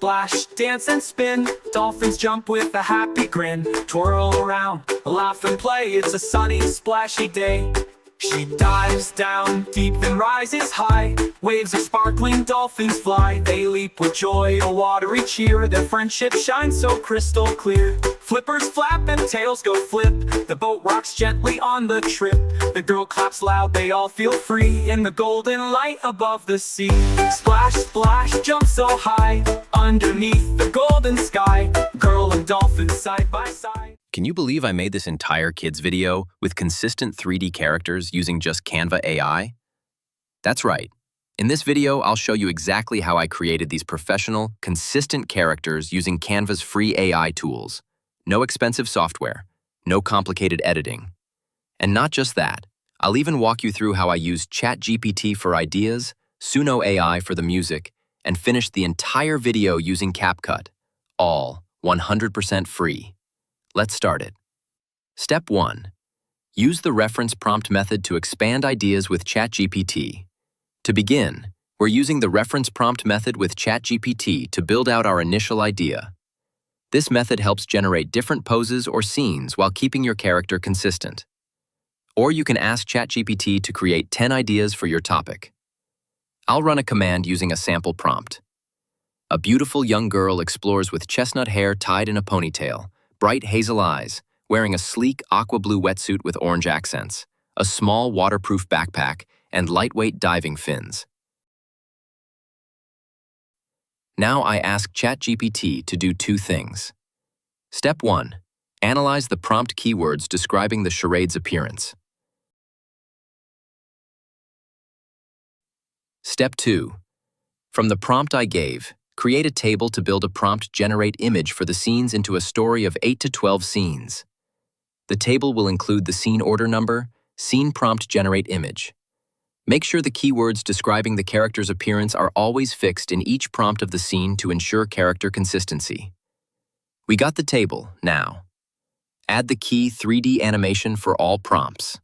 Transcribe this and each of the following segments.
splash, dance and spin. Dolphins jump with a happy grin. Twirl around, laugh and play. It's a sunny, splashy day. She dives down deep and rises high. Waves of sparkling dolphins fly. They leap with joy, a watery cheer. Their friendship shines so crystal clear. Flippers flap and tails go flip. The boat rocks gently on the trip. The girl claps loud, they all feel free in the golden light above the sea. Splash, splash, jump so high underneath the golden sky. Girl and dolphin side by side. Can you believe I made this entire kids video with consistent 3D characters using just Canva AI? That's right. In this video, I'll show you exactly how I created these professional, consistent characters using Canva's free AI tools. No expensive software, no complicated editing. And not just that, I'll even walk you through how I used ChatGPT for ideas, Suno AI for the music, and finished the entire video using CapCut, all 100% free. Let's start it. Step 1. Use the reference prompt method to expand ideas with ChatGPT. To begin, we're using the reference prompt method with ChatGPT to build out our initial idea. This method helps generate different poses or scenes while keeping your character consistent. Or you can ask ChatGPT to create 10 ideas for your topic. I'll run a command using a sample prompt. A beautiful young girl explores with chestnut hair tied in a ponytail, bright hazel eyes, wearing a sleek aqua blue wetsuit with orange accents, a small waterproof backpack, and lightweight diving fins. Now I ask ChatGPT to do 2 things. Step 1. Analyze the prompt keywords describing the charade's appearance. Step 2. From the prompt I gave, create a table to build a prompt generate image for the scenes into a story of 8 to 12 scenes. The table will include the scene order number, scene prompt generate image. Make sure the keywords describing the character's appearance are always fixed in each prompt of the scene to ensure character consistency. We got the table, now. Add the key 3D animation for all prompts.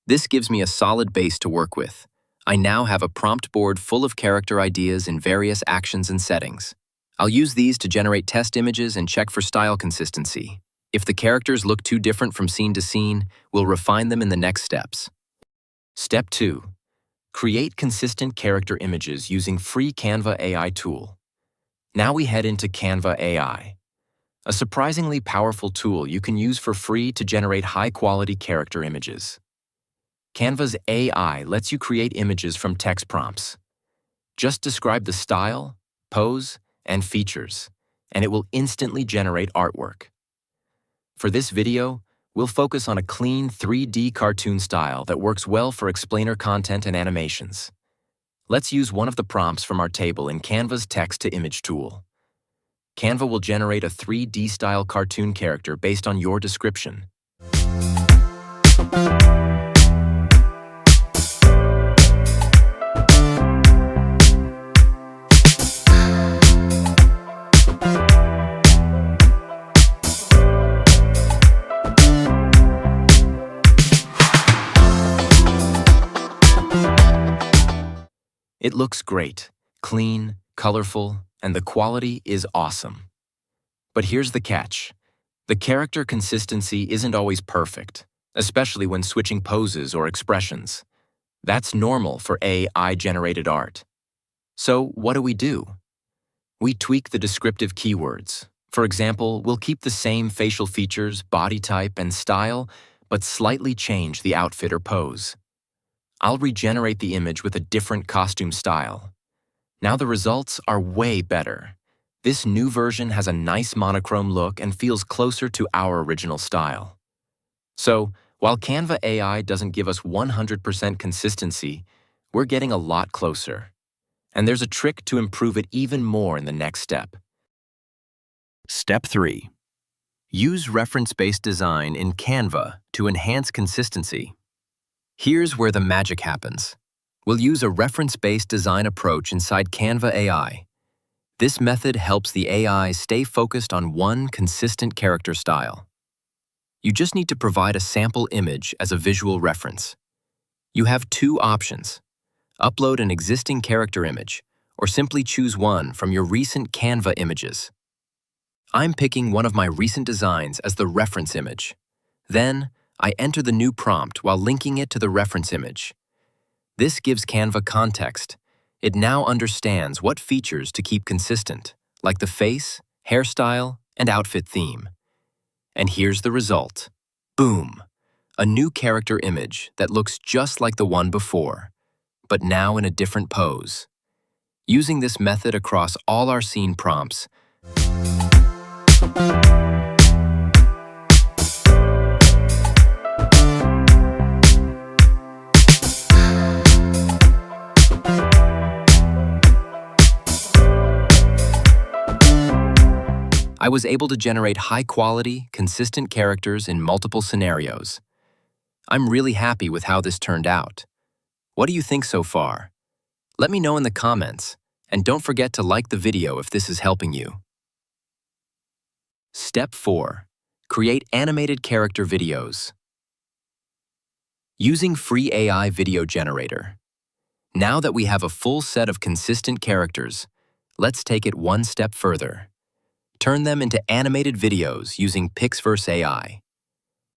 This gives me a solid base to work with. I now have a prompt board full of character ideas in various actions and settings. I'll use these to generate test images and check for style consistency. If the characters look too different from scene to scene, we'll refine them in the next steps. Step 2. Create consistent character images using free Canva AI tool. Now we head into Canva AI, a surprisingly powerful tool you can use for free to generate high-quality character images. Canva's AI lets you create images from text prompts. Just describe the style, pose, and features, and it will instantly generate artwork. For this video, we'll focus on a clean 3D cartoon style that works well for explainer content and animations. Let's use one of the prompts from our table in Canva's text-to-image tool. Canva will generate a 3D style cartoon character based on your description. It looks great, clean, colorful, and the quality is awesome. But here's the catch. The character consistency isn't always perfect, especially when switching poses or expressions. That's normal for AI-generated art. So what do? We tweak the descriptive keywords. For example, we'll keep the same facial features, body type, and style, but slightly change the outfit or pose. I'll regenerate the image with a different costume style. Now the results are way better. This new version has a nice monochrome look and feels closer to our original style. So, while Canva AI doesn't give us 100% consistency, we're getting a lot closer. And there's a trick to improve it even more in the next step. Step 3. Use reference-based design in Canva to enhance consistency. Here's where the magic happens. We'll use a reference-based design approach inside Canva AI. This method helps the AI stay focused on one consistent character style. You just need to provide a sample image as a visual reference. You have two options: upload an existing character image, or simply choose one from your recent Canva images. I'm picking one of my recent designs as the reference image. Then, I enter the new prompt while linking it to the reference image. This gives Canva context. It now understands what features to keep consistent, like the face, hairstyle, and outfit theme. And here's the result. Boom! A new character image that looks just like the one before, but now in a different pose. Using this method across all our scene prompts, I was able to generate high-quality, consistent characters in multiple scenarios. I'm really happy with how this turned out. What do you think so far? Let me know in the comments, and don't forget to like the video if this is helping you. Step 4. Create animated character videos. Using free AI video generator. Now that we have a full set of consistent characters, let's take it one step further. Turn them into animated videos using Pixverse AI.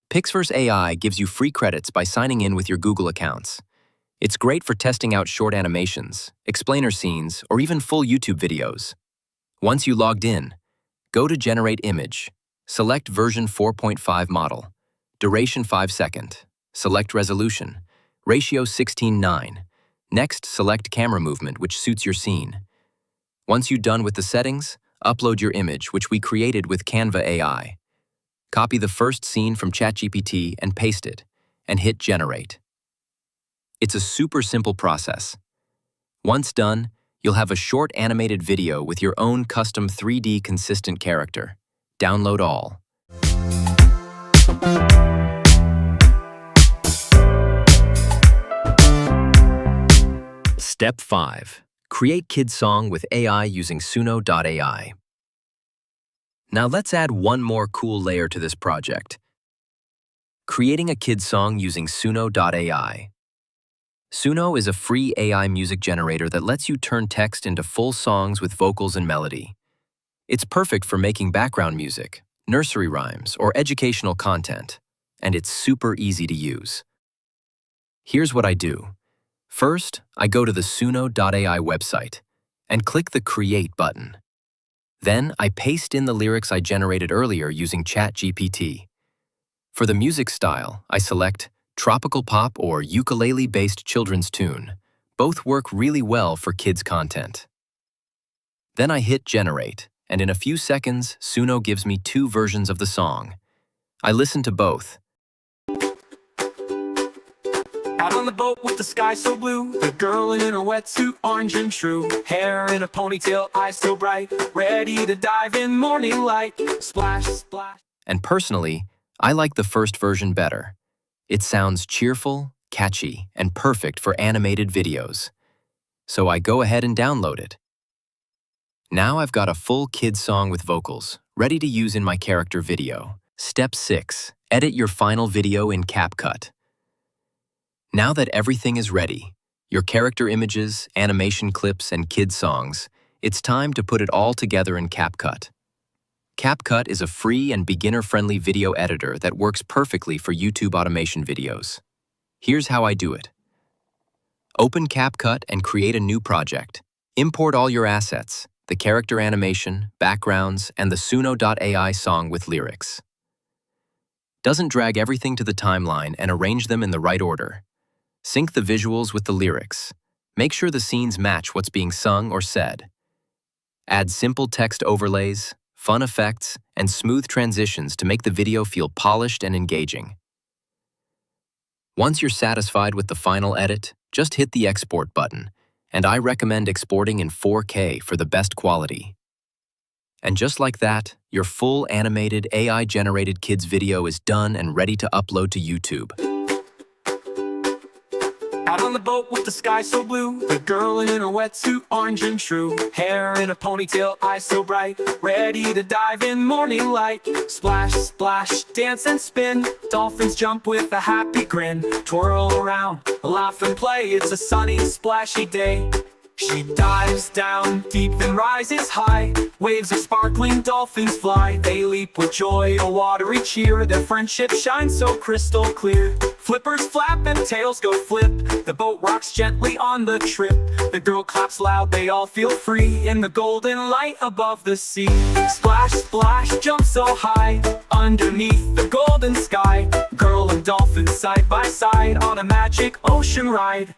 Pixverse AI gives you free credits by signing in with your Google accounts. It's great for testing out short animations, explainer scenes, or even full YouTube videos. Once you logged in, go to Generate Image, select version 4.5 model, duration 5 seconds, select resolution, ratio 16:9. Next, select camera movement, which suits your scene. Once you're done with the settings, upload your image, which we created with Canva AI. Copy the first scene from ChatGPT and paste it, and hit Generate. It's a super simple process. Once done, you'll have a short animated video with your own custom 3D consistent character. Download all. Step 5. Create kids song with AI using Suno.ai. Now let's add one more cool layer to this project. Creating a kids song using Suno.ai. Suno is a free AI music generator that lets you turn text into full songs with vocals and melody. It's perfect for making background music, nursery rhymes, or educational content, and it's super easy to use. Here's what I do. First, I go to the Suno.ai website and click the Create button. Then, I paste in the lyrics I generated earlier using ChatGPT. For the music style, I select tropical pop or ukulele-based children's tune. Both work really well for kids' content. Then I hit Generate, and in a few seconds, Suno gives me two versions of the song. I listen to both. Out on the boat with the sky so blue, the girl in her wetsuit, orange and true, hair in a ponytail, eyes so bright, ready to dive in morning light. Splash, splash. And personally, I like the first version better. It sounds cheerful, catchy, and perfect for animated videos. So I go ahead and download it. Now I've got a full kids song with vocals, ready to use in my character video. Step 6. Edit your final video in CapCut. Now that everything is ready, your character images, animation clips, and kids songs, it's time to put it all together in CapCut. CapCut is a free and beginner-friendly video editor that works perfectly for YouTube automation videos. Here's how I do it. Open CapCut and create a new project. Import all your assets, the character animation, backgrounds, and the Suno.ai song with lyrics. Doesn't drag everything to the timeline and arrange them in the right order. Sync the visuals with the lyrics. Make sure the scenes match what's being sung or said. Add simple text overlays, fun effects, and smooth transitions to make the video feel polished and engaging. Once you're satisfied with the final edit, just hit the export button, and I recommend exporting in 4K for the best quality. And just like that, your full animated AI-generated kids video is done and ready to upload to YouTube. Out on the boat with the sky so blue, the girl in a wetsuit, orange and true. Hair in a ponytail, eyes so bright, ready to dive in morning light. Splash, splash, dance and spin, dolphins jump with a happy grin. Twirl around, laugh and play, it's a sunny, splashy day. She dives down deep and rises high. Waves of sparkling dolphins fly. They leap with joy, a watery cheer. Their friendship shines so crystal clear. Flippers flap and tails go flip. The boat rocks gently on the trip. The girl claps loud, they all feel free in the golden light above the sea. Splash, splash, jump so high underneath the golden sky. Girl and dolphin side by side on a magic ocean ride.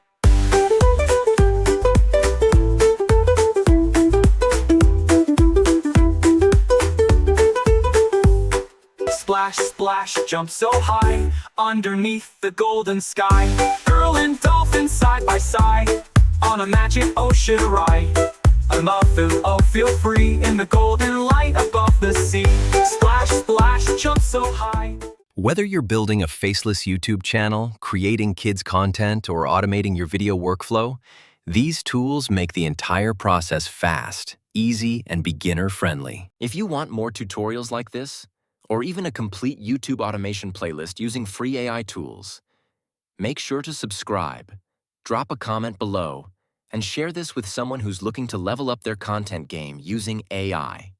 Splash, splash, jump so high underneath the golden sky. Girl and dolphin side by side on a magic ocean ride. A muffin, oh feel free in the golden light above the sea. Splash, splash, jump so high. Whether you're building a faceless YouTube channel, creating kids content, or automating your video workflow, these tools make the entire process fast, easy, and beginner-friendly. If you want more tutorials like this, or even a complete YouTube automation playlist using free AI tools, make sure to subscribe, drop a comment below, and share this with someone who's looking to level up their content game using AI.